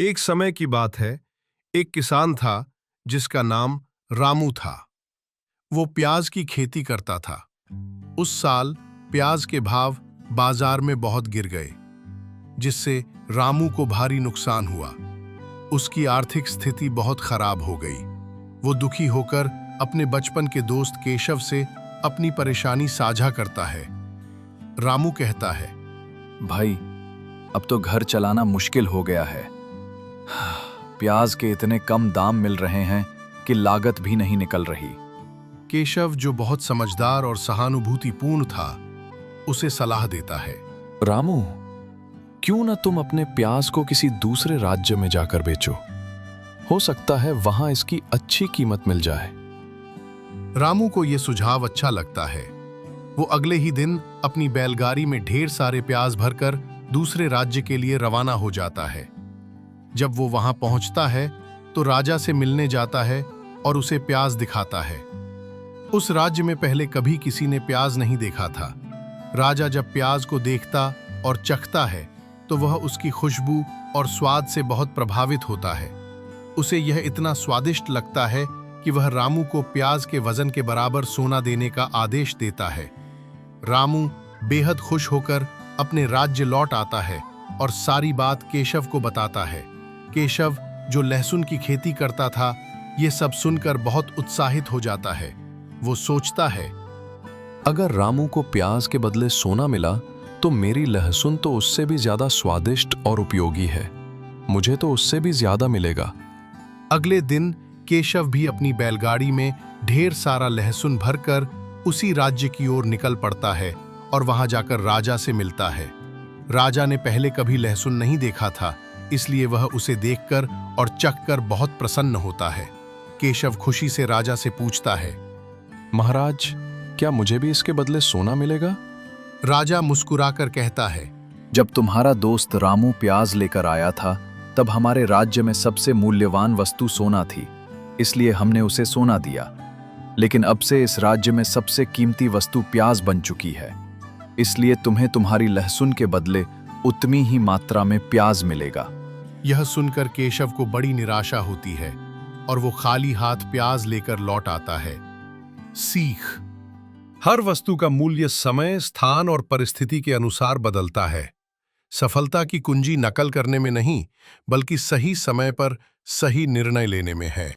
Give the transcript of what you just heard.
एक समय की बात है। एक किसान था जिसका नाम रामू था। वो प्याज की खेती करता था। उस साल प्याज के भाव बाजार में बहुत गिर गए, जिससे रामू को भारी नुकसान हुआ। उसकी आर्थिक स्थिति बहुत खराब हो गई। वो दुखी होकर अपने बचपन के दोस्त केशव से अपनी परेशानी साझा करता है। रामू कहता है, भाई, अब तो घर चलाना मुश्किल हो गया है। प्याज के इतने कम दाम मिल रहे हैं कि लागत भी नहीं निकल रही। केशव, जो बहुत समझदार और सहानुभूतिपूर्ण था, उसे सलाह देता है। रामू, क्यों न तुम अपने प्याज को किसी दूसरे राज्य में जाकर बेचो। हो सकता है वहां इसकी अच्छी कीमत मिल जाए। रामू को यह सुझाव अच्छा लगता है। वो अगले ही दिन अपनी बैलगाड़ी में ढेर सारे प्याज भरकर दूसरे राज्य के लिए रवाना हो जाता है। जब वो वहां पहुंचता है तो राजा से मिलने जाता है और उसे प्याज दिखाता है। उस राज्य में पहले कभी किसी ने प्याज नहीं देखा था। राजा जब प्याज को देखता और चखता है तो वह उसकी खुशबू और स्वाद से बहुत प्रभावित होता है। उसे यह इतना स्वादिष्ट लगता है कि वह रामू को प्याज के वजन के बराबर सोना देने का आदेश देता है। रामू बेहद खुश होकर अपने राज्य लौट आता है और सारी बात केशव को बताता है। केशव, जो लहसुन की खेती करता था, ये सब सुनकर बहुत उत्साहित हो जाता है। वो सोचता है, अगर रामू को प्याज के बदले सोना मिला तो मेरी लहसुन तो उससे भी ज्यादा स्वादिष्ट और उपयोगी है। मुझे तो उससे भी ज्यादा मिलेगा। अगले दिन केशव भी अपनी बैलगाड़ी में ढेर सारा लहसुन भरकर उसी राज्य की ओर निकल पड़ता है और वहां जाकर राजा से मिलता है। राजा ने पहले कभी लहसुन नहीं देखा था, इसलिए वह उसे देखकर और चखकर बहुत प्रसन्न होता है। केशव खुशी से राजा से पूछता है, महाराज, क्या मुझे भी इसके बदले सोना मिलेगा? राजा मुस्कुराकर कहता है, जब तुम्हारा दोस्त रामू प्याज लेकर आया था तब हमारे राज्य में सबसे मूल्यवान वस्तु सोना थी, इसलिए हमने उसे सोना दिया। लेकिन अब से इस राज्य में सबसे कीमती वस्तु प्याज बन चुकी है, इसलिए तुम्हें तुम्हारी लहसुन के बदले उतनी ही मात्रा में प्याज मिलेगा। यह सुनकर केशव को बड़ी निराशा होती है और वो खाली हाथ प्याज लेकर लौट आता है। सीख: हर वस्तु का मूल्य समय, स्थान और परिस्थिति के अनुसार बदलता है। सफलता की कुंजी नकल करने में नहीं, बल्कि सही समय पर सही निर्णय लेने में है।